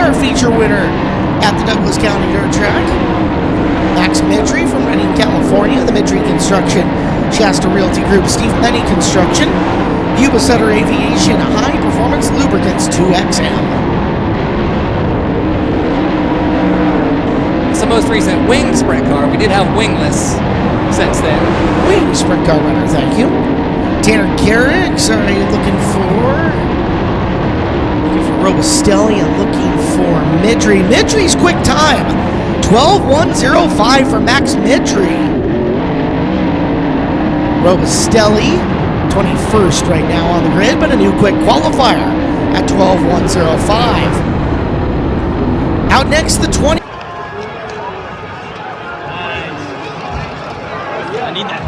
our feature winner at the Douglas County Dirt Track. Max Midry from Redding, California. The Midry Construction, Shasta Realty Group, Steve Penny Construction, Yuba Sutter Aviation, High Performance Lubricants 2XM. It's the most recent winged sprint car. We did have wingless since then. Winged sprint car runner, thank you. Tanner Carrick, sorry, looking for Robustelli and looking for Midry. Midry's quick time, 12:105 for Max Midry. Robustelli, 21st right now on the grid, but a new quick qualifier at 12:105. Out next, the 20. I need that.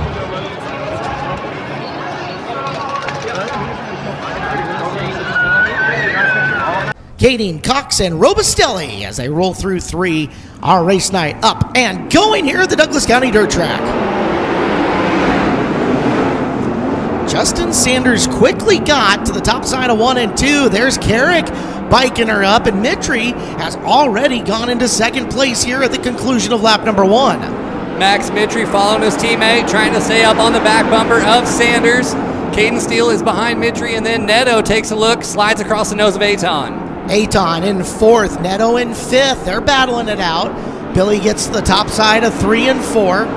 Kading, Cox, and Robustelli as they roll through three. Our race night up and going here at the Douglas County Dirt Track. Justin Sanders quickly got to the top side of 1 and 2. There's Carrick biking her up, and Midry has already gone into second place here at the conclusion of lap number 1. Max Midry following his teammate, trying to stay up on the back bumper of Sanders. Caden Steele is behind Midry, and then Neto takes a look, slides across the nose of Aton. Aton in 4th, Neto in 5th. They're battling it out. Billy gets to the top side of 3 and 4.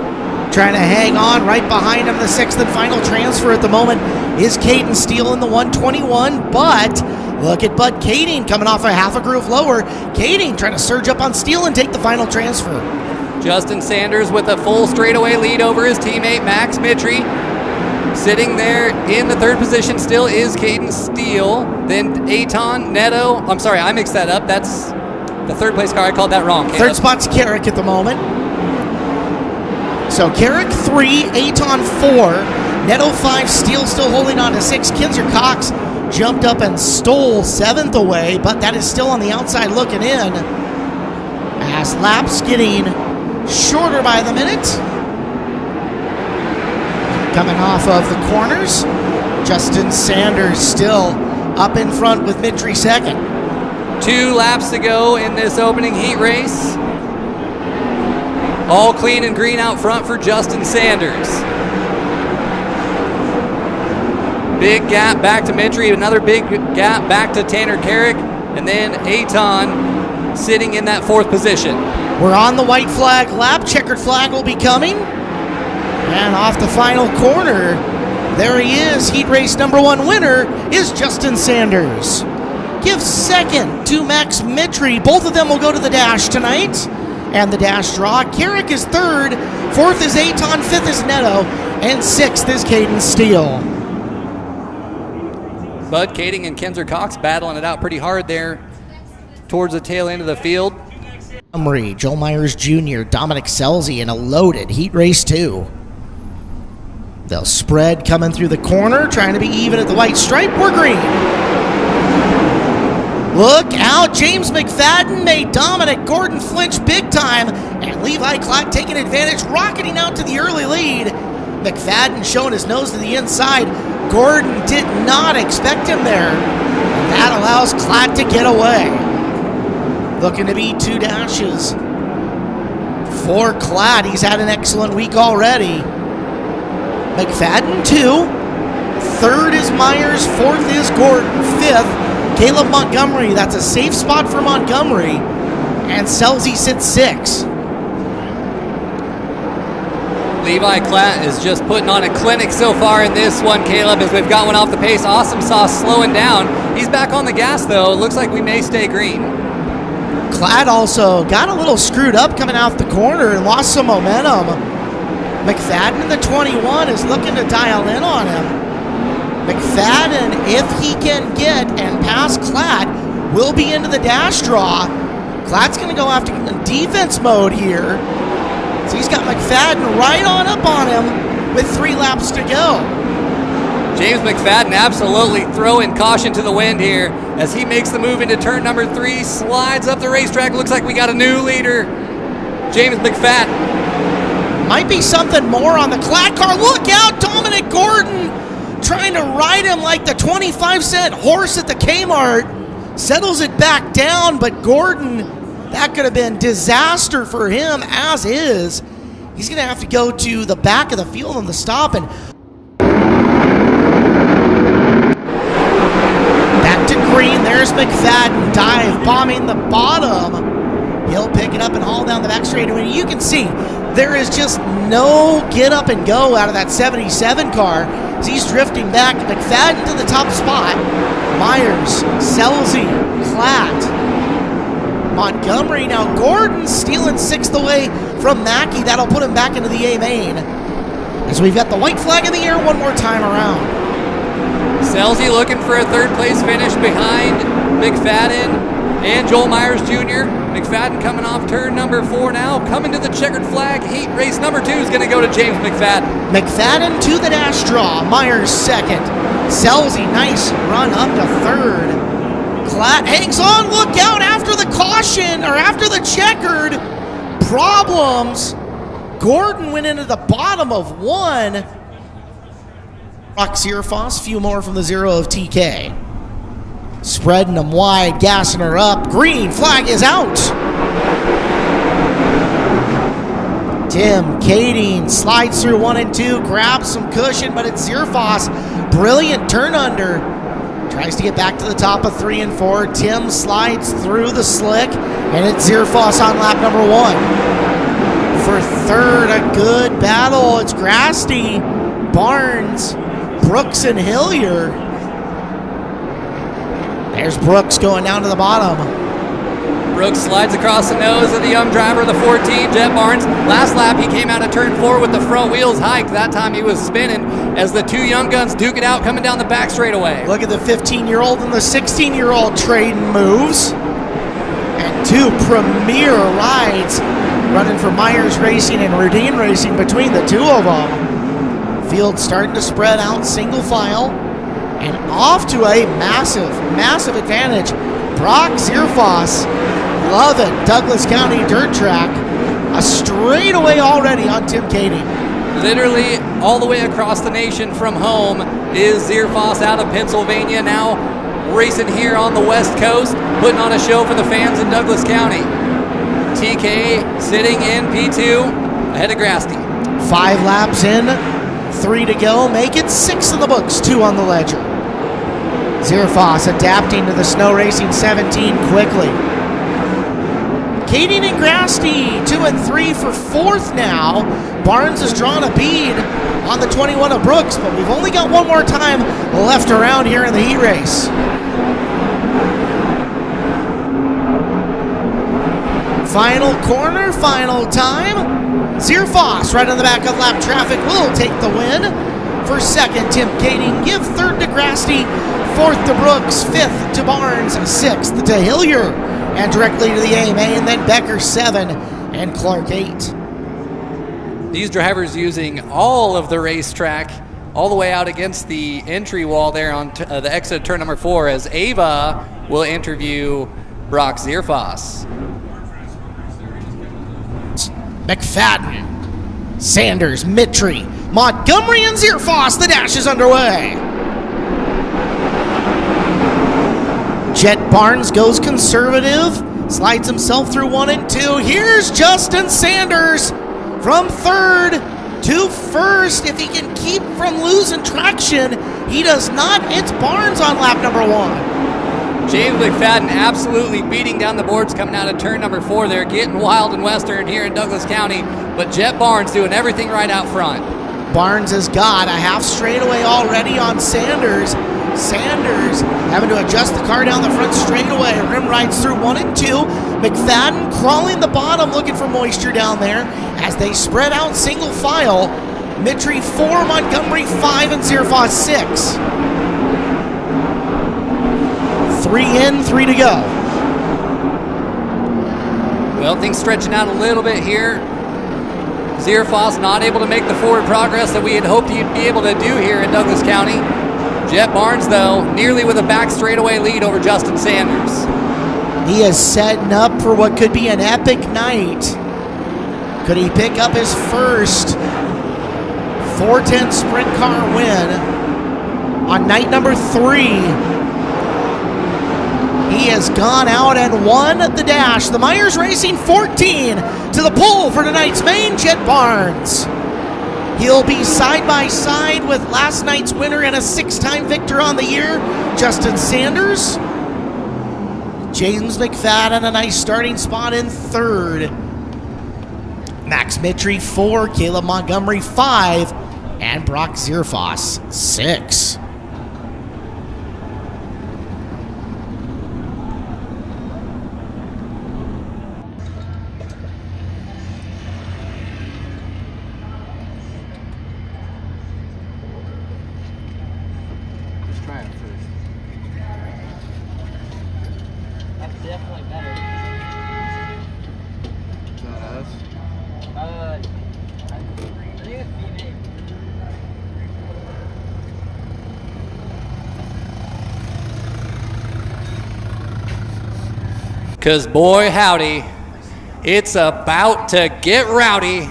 Trying to hang on right behind him. The 6th and final transfer at the moment is Caden Steele in the 121. But look at Bud Kading coming off a half a groove lower. Kading trying to surge up on Steele and take the final transfer. Justin Sanders with a full straightaway lead over his teammate Max Midry. Sitting there in the 3rd position still is Caden Steele. Then Aton, Neto. I'm sorry, I mixed that up. That's the 3rd place car. I called that wrong. 3rd spot's Carrick at the moment. So Carrick 3, Aton 4, Neto 5, Steele still holding on to 6. Kinzer Cox jumped up and stole 7th away, but that is still on the outside looking in. As laps getting shorter by the minute. Coming off of the corners, Justin Sanders still up in front with Midry 2nd. 2 laps to go in this opening heat race. All clean and green out front for Justin Sanders. Big gap back to Midry, another big gap back to Tanner Carrick, and then Aton sitting in that 4th position. We're on the white flag lap. Checkered flag will be coming. And off the final corner, there he is. Heat race number 1 winner is Justin Sanders. Gives 2nd to Max Midry. Both of them will go to the dash tonight. And the dash draw. Carrick is 3rd. 4th is Aton. 5th is Neto. And 6th is Caden Steele. Bud Kading and Kinzer Cox battling it out pretty hard there towards the tail end of the field. Joel Myers Jr., Dominic Selzy in a loaded heat race 2. They'll spread coming through the corner, trying to be even at the white stripe. We're green. Look out, James McFadden made Dominic Gordon flinch big time, and Levi Clack taking advantage, rocketing out to the early lead. McFadden showing his nose to the inside. Gordon did not expect him there, and that allows Clack to get away. Looking to be 2 dashes for Clad. He's had an excellent week already. McFadden 2. 3rd is Myers. 4th is Gordon. 5th, Caleb Montgomery. That's a safe spot for Montgomery. And Selzy sits 6. Levi Klatt is just putting on a clinic so far in this one, Caleb, as we've got one off the pace. Awesome Sauce slowing down. He's back on the gas, though. Looks like we may stay green. Clad also got a little screwed up coming out the corner and lost some momentum. McFadden in the 21 is looking to dial in on him. McFadden, if he can get and pass Clad, will be into the dash draw. Clad's going to go after defense mode here. So he's got McFadden right on up on him with 3 laps to go. James McFadden absolutely throwing caution to the wind here as he makes the move into turn number 3, slides up the racetrack. Looks like we got a new leader, James McFadden. Might be something more on the Clad car. Look out, Dominic Gordon trying to ride him like the 25-cent horse at the Kmart. settles it back down, but Gordon, that could have been disaster for him as is. He's going to have to go to the back of the field on the stop, and back to green. There's McFadden dive bombing the bottom. He'll pick it up and haul down the back straightaway. And you can see there is just no get up and go out of that 77 car as he's drifting back. McFadden to the top spot. Myers, Selzy, Klatt, Montgomery. Now Gordon stealing sixth away from Mackey. That'll put him back into the A main. As we've got the white flag in the air one more time around. Selzy looking for a third place finish behind McFadden and Joel Myers Jr. McFadden coming off turn number 4 now, coming to the checkered flag. Heat race number 2 is going to go to James McFadden. McFadden to the dash draw. Myers second. Selzy, nice run up to third. Klatt hangs on. Look out after the caution, or after the checkered. Problems. Gordon went into the bottom of 1. Brock Zierfoss, few more from the 0 of TK. Spreading them wide, gassing her up. Green flag is out. Tim Kading slides through 1 and 2, grabs some cushion, but it's Zierfoss. Brilliant turn under. Tries to get back to the top of 3 and 4. Tim slides through the slick, and it's Zierfoss on lap number 1. For third, a good battle. It's Grasty, Barnes, Brooks, and Hillier. There's Brooks going down to the bottom. Brooks slides across the nose of the young driver, the 14, Jet Barnes. Last lap, he came out of turn 4 with the front wheels hiked. That time he was spinning as the 2 young guns duke it out, coming down the back straightaway. Look at the 15-year-old and the 16-year-old trading moves. And 2 premier rides running for Myers Racing and Rudine Racing between the 2 of them. Field starting to spread out single file. And off to a massive, massive advantage. Brock Zierfoss, love it. Douglas County dirt track. A straightaway already on Tim Kading. Literally all the way across the nation from home is Zierfoss out of Pennsylvania, now racing here on the West Coast, putting on a show for the fans in Douglas County. TK sitting in P2 ahead of Grasty. 5 laps in, 3 to go. Make it 6 in the books, 2 on the ledger. Zierfoss adapting to the snow racing 17 quickly. Kading and Grasty 2 and 3 for 4th now. Barnes has drawn a bead on the 21 of Brooks, but we've only got one more time left around here in the heat race. Final corner, final time. Zierfoss right on the back of lap traffic will take the win. For second, Tim Kading. Give third to Grasty, 4th to Brooks, 5th to Barnes, 6th to Hillier, and directly to the AMA, and then Becker 7 and Clark 8. These drivers using all of the racetrack all the way out against the entry wall there on the exit of turn number 4 as Ava will interview Brock Zierfoss. McFadden, Sanders, Mitri, Montgomery, and Zierfoss. The dash is underway. Jet Barnes goes conservative, slides himself through 1 and 2. Here's Justin Sanders from 3rd to 1st. If he can keep from losing traction, he does not. It's Barnes on lap number 1. James McFadden absolutely beating down the boards coming out of turn number 4 there, getting wild and western here in Douglas County, but Jet Barnes doing everything right out front. Barnes has got a half straightaway already on Sanders. Sanders having to adjust the car down the front straightaway. Rim rides through 1 and 2. McFadden crawling the bottom, looking for moisture down there as they spread out single file. Mitri 4, Montgomery 5, and Zierfoss 6. 3 in, 3 to go. Well, things stretching out a little bit here. Zierfoss not able to make the forward progress that we had hoped he'd be able to do here in Douglas County. Jet Barnes, though, nearly with a back straightaway lead over Justin Sanders. He is setting up for what could be an epic night. Could he pick up his first 410 sprint car win on night number 3 He has gone out and won the dash. The Myers Racing 14 to the pole for tonight's main, Chet Barnes. He'll be side by side with last night's winner and a 6-time victor on the year, Justin Sanders. James McFadden, a nice starting spot in 3rd. Max Mitry 4, Caleb Montgomery 5, and Brock Zierfoss 6. Definitely better. Is that us? I think it's V8. Because boy howdy, it's about to get rowdy.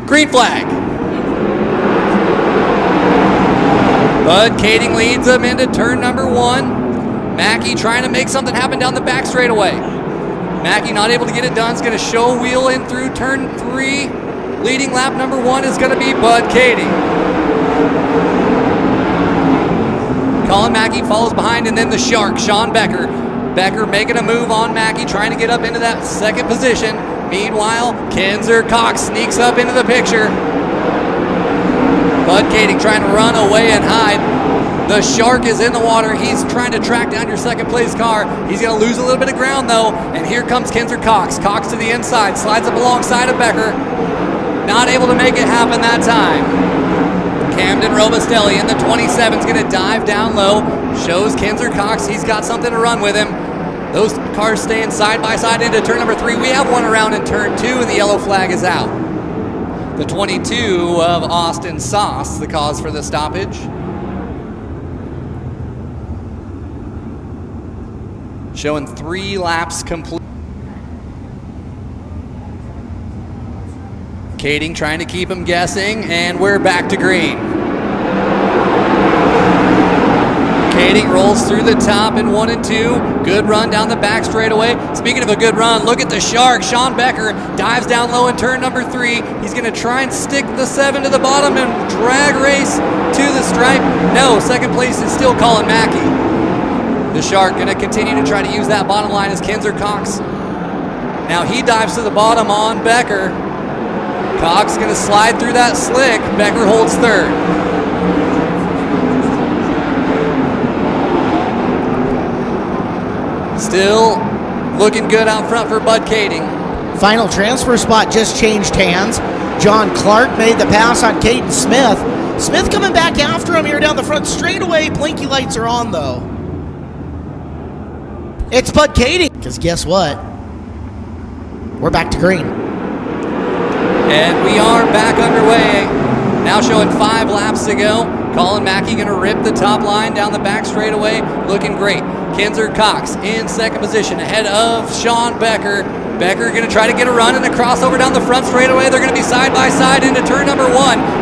Green flag. Bud Kading leads him into turn number 1. Mackey trying to make something happen down the back straightaway. Mackey not able to get it done. Is going to show wheel in through turn 3. Leading lap number 1 is going to be Bud Kading. Colin Mackey follows behind, and then the Shark, Sean Becker. Becker making a move on Mackey, trying to get up into that second position. Meanwhile, Kinzer Cox sneaks up into the picture. Bud Kading trying to run away and hide. The Shark is in the water. He's trying to track down your second place car. He's going to lose a little bit of ground though. And here comes Kinzer Cox. Cox to the inside, slides up alongside of Becker. Not able to make it happen that time. Camden Robustelli in the 27 is going to dive down low. Shows Kinzer Cox he's got something to run with him. Those cars staying side by side into turn number 3. We have one around in turn 2 and the yellow flag is out. The 22 of Austin Sauce, the cause for the stoppage. Showing 3 laps complete. Kading trying to keep him guessing, and we're back to green. Kading rolls through the top in 1 and 2. Good run down the back straightaway. Speaking of a good run, look at the Shark. Sean Becker dives down low in turn number 3. He's going to try and stick the 7 to the bottom and drag race to the stripe. No, second place is still Colin Mackey. The Shark going to continue to try to use that bottom line as Kinzer Cox. Now he dives to the bottom on Becker. Cox going to slide through that slick. Becker holds 3rd. Still looking good out front for Bud Kading. Final transfer spot just changed hands. John Clark made the pass on Caden Smith. Smith coming back after him here down the front straightaway. Blinky lights are on though. It's Bud Kading, because guess what? We're back to green. And we are back underway. Now showing 5 laps to go. Colin Mackey going to rip the top line down the back straightaway. Looking great. Kinzer Cox in second position ahead of Sean Becker. Becker going to try to get a run and a crossover down the front straightaway. They're going to be side by side into turn number 1.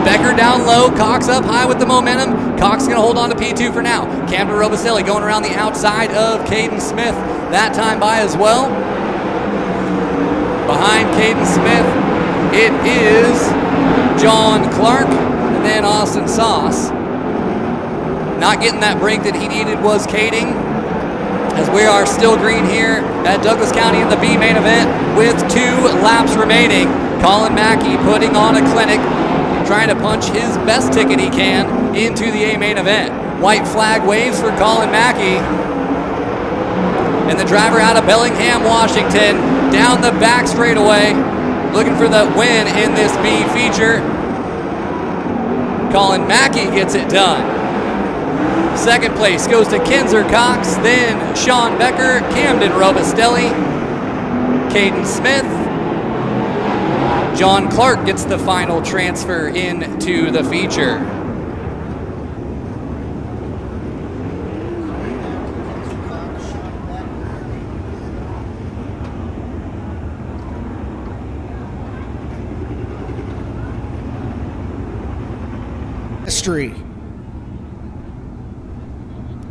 Becker down low, Cox up high with the momentum. Cox going to hold on to P2 for now. Camden Robustelli going around the outside of Caden Smith. That time by as well. Behind Caden Smith, it is John Clark and then Austin Sauce. Not getting that break that he needed was Kading, as we are still green here at Douglas County in the B main event with 2 laps remaining. Colin Mackey putting on a clinic, trying to punch his best ticket he can into the A main event. White flag waves for Colin Mackey. And the driver out of Bellingham, Washington, down the back straightaway, looking for the win in this B feature. Colin Mackey gets it done. Second place goes to Kinzer Cox, then Sean Becker, Camden Robustelli, Caden Smith. John Clark gets the final transfer into the feature. History.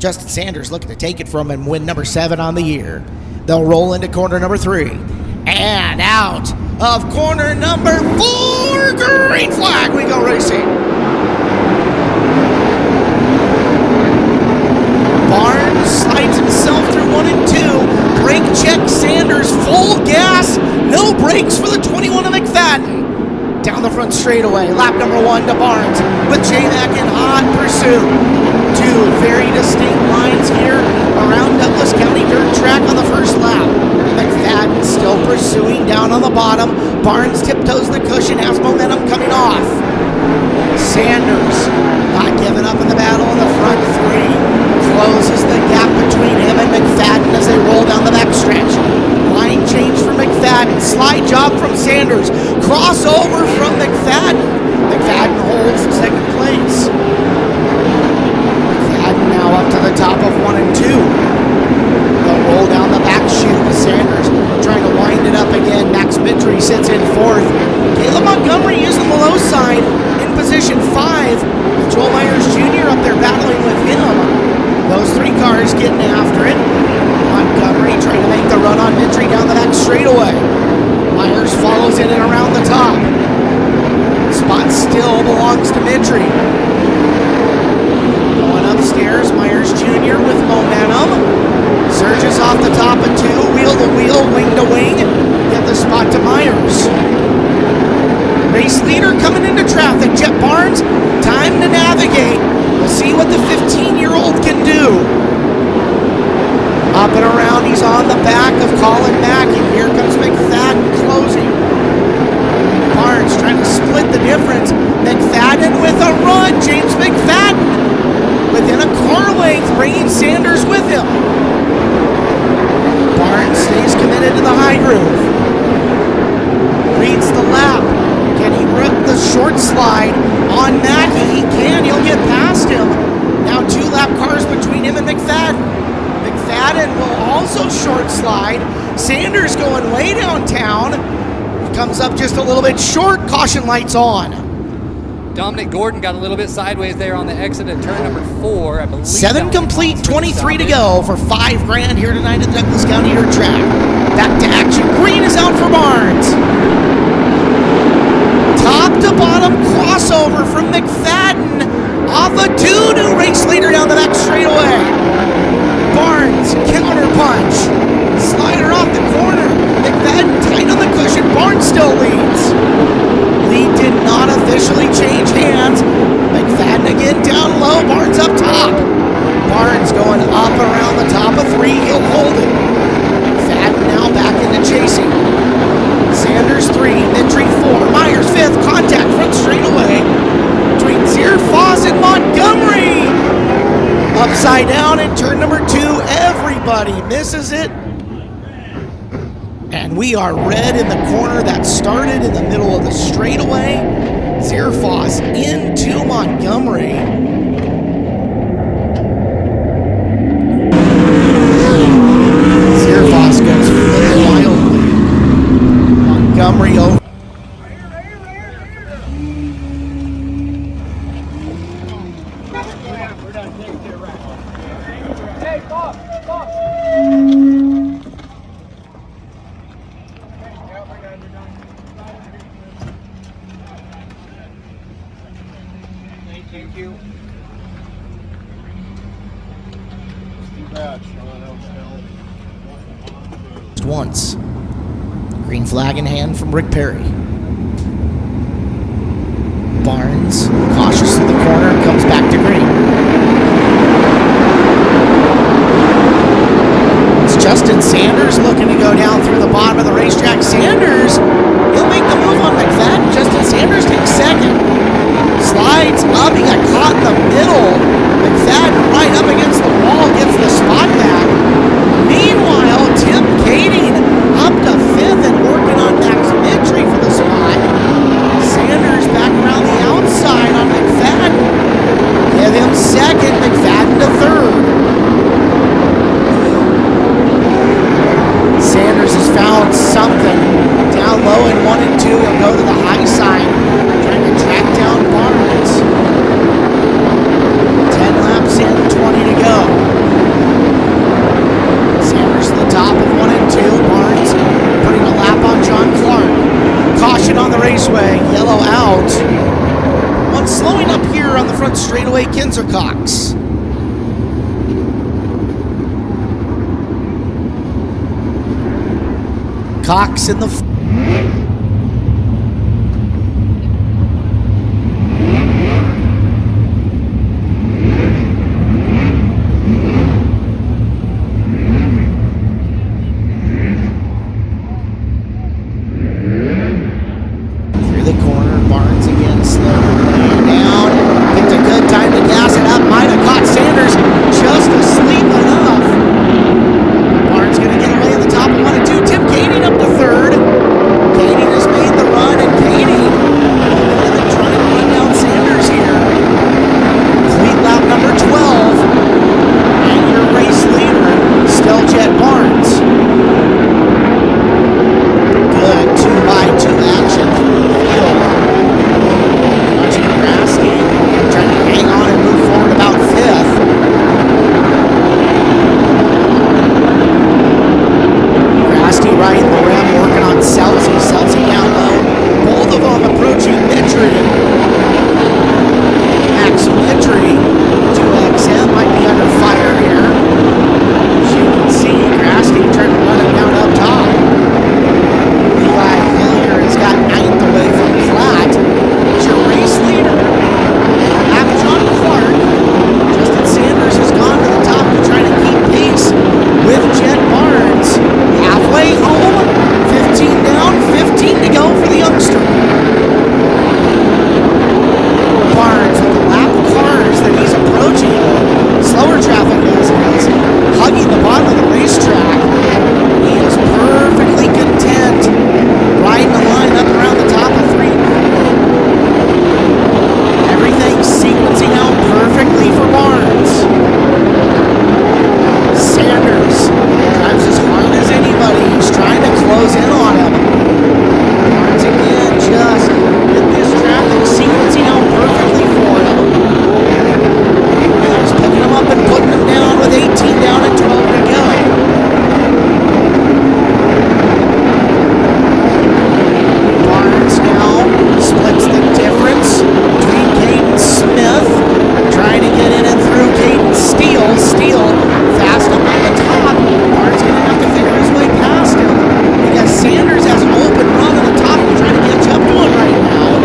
Justin Sanders looking to take it from him, win number 7 on the year. They'll roll into corner number 3. And out of corner number 4, green flag, we go racing. Barnes slides himself through 1 and 2. Brake check Sanders, full gas, no brakes for the 21 of McFadden. Down the front straightaway, lap number 1 to Barnes with J-Mac in hot pursuit. 2 very distinct lines here around Douglas County dirt track on the first lap. McFadden still pursuing down on the bottom. Barnes tiptoes the cushion, has momentum coming off. Sanders not giving up in the battle in the front 3. Closes the gap between him and McFadden as they roll down the backstretch. Line change for McFadden. Slide job from Sanders. Crossover from McFadden. McFadden holds second place. McFadden now up to the top of 1 and 2. They'll roll down the back chute with Sanders trying to wind it up again. Max Mitry sits in 4th. Caleb Montgomery using the low side in position 5. With Joel Myers Jr. up there battling with him. Those 3 cars getting after it. Montgomery trying to make the run on Mitry down the back straightaway. Myers follows in and around the top. Spot still belongs to Mitry. Going upstairs, Myers Jr. with momentum. Surges off the top of 2, wheel to wheel, wing to wing. Get the spot to Myers. Race leader coming into traffic. Jet Barnes, time to navigate. We'll see what the 15-year-old can do. Up and around, he's on the back of Colin Mackey. Here comes McFadden closing. Barnes trying to split the difference. McFadden with a run. James McFadden within a car length, bringing Sanders with him. Barnes stays committed to the high groove. Reads the lap. Can he rip the short slide on Mackey? He can. He'll get past him. Now 2 lap cars between him and McFadden. McFadden will also short slide. Sanders going way downtown. Comes up just a little bit short. Caution lights on. Dominic Gordon got a little bit sideways there on the exit at turn number 4. I believe 7 complete, 23 to go for $5,000 here tonight at the Douglas County Dirt Track. Back to action. Green is out for Barnes. Top to bottom crossover from McFadden off a 2, new race leader down the back straightaway. Barnes, counter punch. Slider off the corner. McFadden tight on the cushion. Barnes still leads. Lead did not officially change hands. McFadden again down low. Barnes up top. Barnes going up around the top of 3. He'll hold it. McFadden now back into chasing. Sanders 3, Mitry 4, Myers 5th. Contact front straightaway between Zierfoss and Montgomery. Upside down in turn number 2. Everybody misses it. And we are red in the corner that started in the middle of the straightaway. Zierfoss into Montgomery. Zierfoss goes flipping wildly. Montgomery over. Thank you. Once. Green flag in hand from Rick Perry. Barnes, cautious in the corner, comes back to green. It's Justin Sanders looking to go down through the bottom of the racetrack. Sanders, he'll make the move on McFadden. Justin Sanders takes second. Slides up, he got caught in the middle. McFadden right up against the wall, gets the spot back. Meanwhile, Tim Kading up to 5th and working on Max Mitry for the spot. Sanders back around the outside on McFadden. Give him second, McFadden to 3rd. Sanders has found something. Down low in 1 and 2, he'll go to the high side, trying to track down Barnes. 10 laps in, 20 to go. Raceway, yellow out. One slowing up here on the front straightaway, Kinzer Cox. Cox in the through the corner. Barnes again, slow laying down. Picked a good time to gas it up. Might have caught Sanders just asleep enough. Barnes going to get away in the top of 1 and 2. Tim Kading up to third. Kading has made the run, and Kading trying to run down Sanders here. Complete lap number 12. And your race leader, still Jet Barnes. Good 2x2 action through the field. Watching Grasky trying to hang on and move forward about 5th. Grasky right in the rim, working on Selzy. Selzy down low. Both of them approaching Mitry. Max Mitry, 2XM, might be under fire here. As you can see, Grasky trying to run him down up top. Levi Hillier has got 9th away from Platt. It's your race leader. After John Clark, Justin Sanders has gone to the top to try to keep pace with Jet Barnes. Halfway home, 15 down, 15 to go for the youngster. Barnes with the lap of cars that he's approaching. Slower traffic as it is, hugging the bottom of the racetrack. He is perfectly content riding the line up around the top of 3. Everything sequencing out perfectly for Barnes. Sanders drives as hard as anybody. He's trying to close in on him. Barnes again just with this traffic sequencing out perfectly for him. Miller's picking him up and putting him down with 18 down and 12 to go. Barnes now splits the difference between Caden Smith trying to get in and through Caden Steele. Steele fast up on the top. Barnes going to have to figure his way past him because Sanders has an open run on the top and trying to catch up to him right now.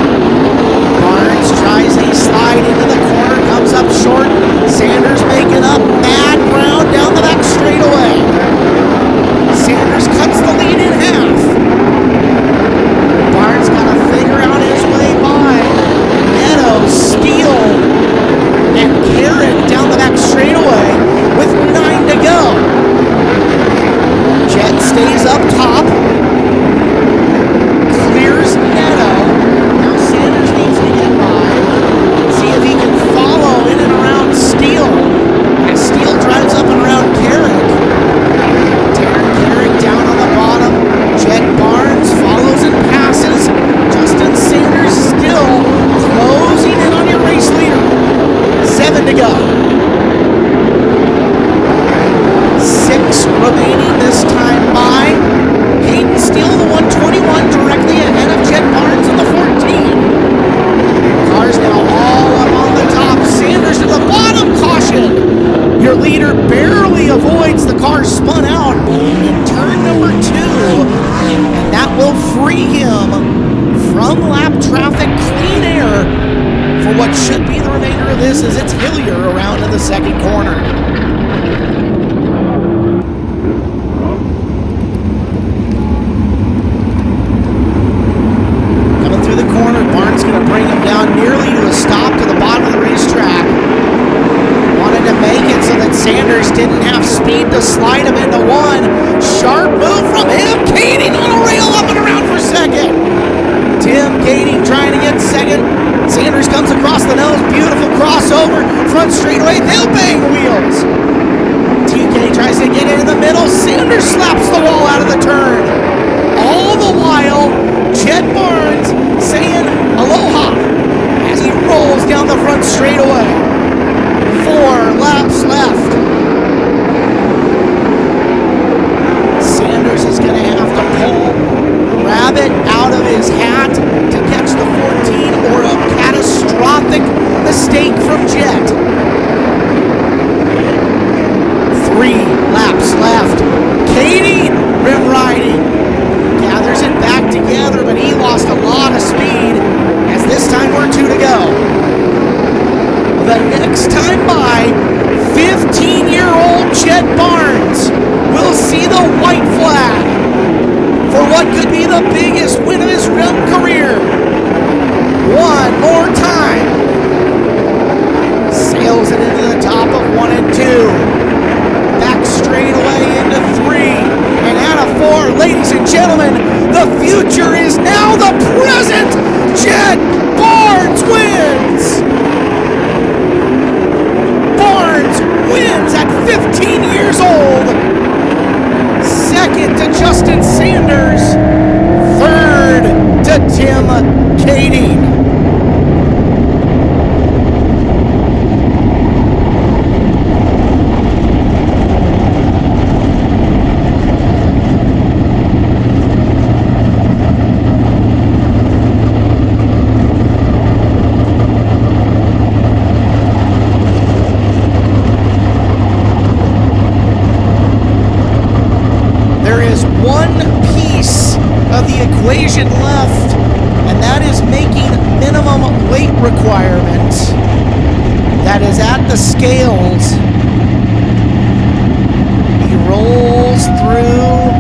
Barnes tries a slide into the corner, comes up short. Sanders making up mad ground down the back straightaway. Sanders cuts the lead in half. Barnes got to figure out his way by Neto, Steele, and Garrett down the back straightaway with 9 to go. Jet stays up top. Clears Neto. Now Sanders needs to get by. See if he can follow in and around Steele. As Steele drives up and around Carrick. Darren Carrick down on the bottom. Jet Barnes follows and passes. Justin Sanders still closing in on your race leader. 7 to go. 6 remaining this time by. Caden Steele, the 121, directly ahead of Jet Barnes in the 14. Cars now all up on the top. Sanders to the bottom. Caution. Your leader barely avoids the car spun out in turn number 2. And that will free him from lap traffic, clean air for what should be the remainder of this as it's Hillier around in the second corner. Coming through the corner, Barnes going to bring him down nearly to a stop to the bottom of the racetrack. Wanted to make it so that Sanders didn't have speed to slide him into 1. Sharp move from him. Kading on a rail up and around for second. Tim Kading trying to get second. Sanders comes across the nose. Beautiful crossover. Front straightaway. They'll bang wheels. time by, 15-year-old Chet Barnes will see the white flag for what could be the biggest win of his career. One more time. Sails it into the top of 1 and 2. Back straight away into 3. And out of 4. Ladies and gentlemen, the future is now the present. Chet Barnes wins. Barnes wins at 15 years old. Second to Justin Sanders. Third to Tim Kading. Equation left, and that is making minimum weight requirement. That is at the scales. He rolls through.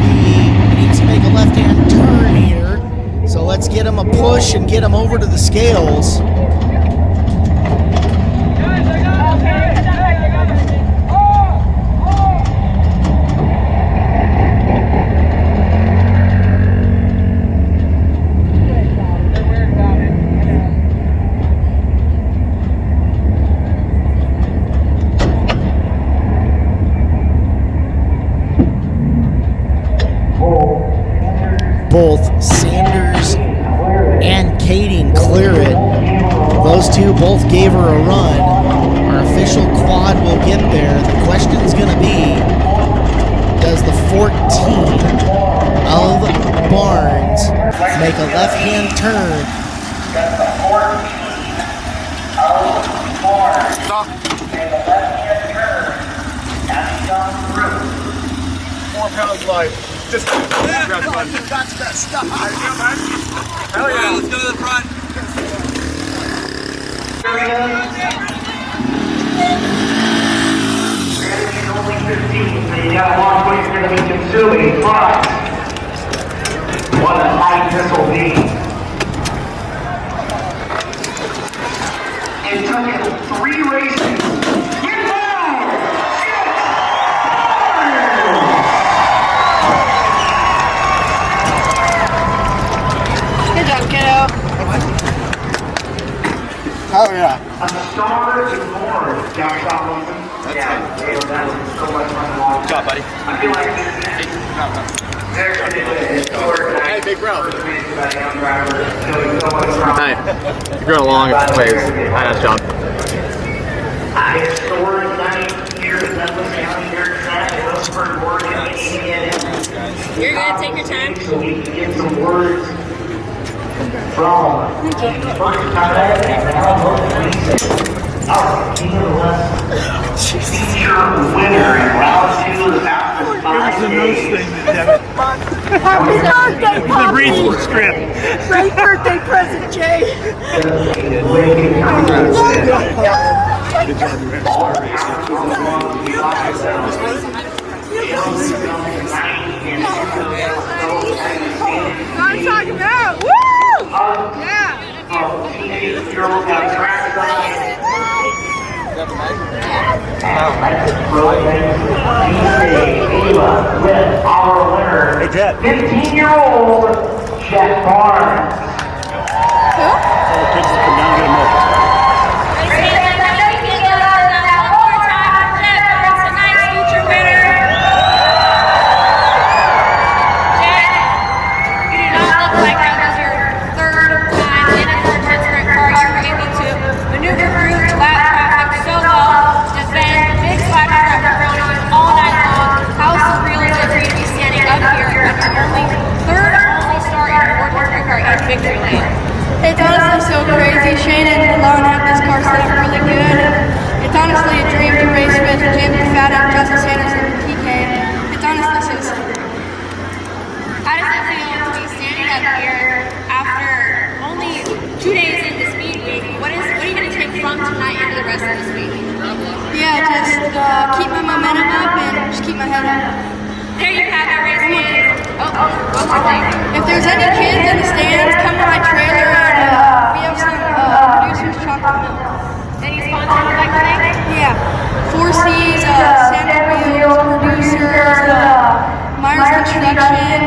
He needs to make a left-hand turn here. So let's get him a push and get him over to the scales. Both Sanders and Kading clear it. Those two both gave her a run. Our official quad will get there. The question's going to be, does the 14 of Barnes make a left-hand turn? Does the 14 of Barnes make a left-hand turn as he comes through? 4 pounds light. Just grab one. That's that stuff. Hell yeah, let's go to the front. Only 15, so you got a long way you're going to be consuming, but what a fight this will be. It took him 3 races. Oh yeah. A star is born. Josh Robinson. Yeah, that was so much fun to watch. Good job, buddy. I feel like this is Hey, big bro. Hi. You're growing long ways. Nice job. A historic night here in Douglas County, here in San Oregon. You're gonna take your time. So we can get some words from first time and our King of the West feature winner in round 2 of the fastest 5 days. Happy birthday, Poppy! The reasonable script. Great birthday present, Jay! I'm talking about! Woo! Yeah! With our winner, 15-year-old Chet Barnes. Kids come down and get them over. Victory lane. It's honestly so crazy. Shane and Lon have this car set up really good. It's honestly a dream to race with James McFadden, Justin Sanders, and PK. It's honestly so cool. How does it feel to be standing up here after only 2 days into Speed Week? What are you going to take from tonight into the rest of this week? Yeah, just keep my momentum up and just keep my head up. There you have it, race kids. Oh, one more thing. If there's any kids in the stands, come to my trailer and we have some producers chocolate milk. Any sponsors you'd like to thank? Yeah, 4C's, Santa Wheels, producers, Myers Construction,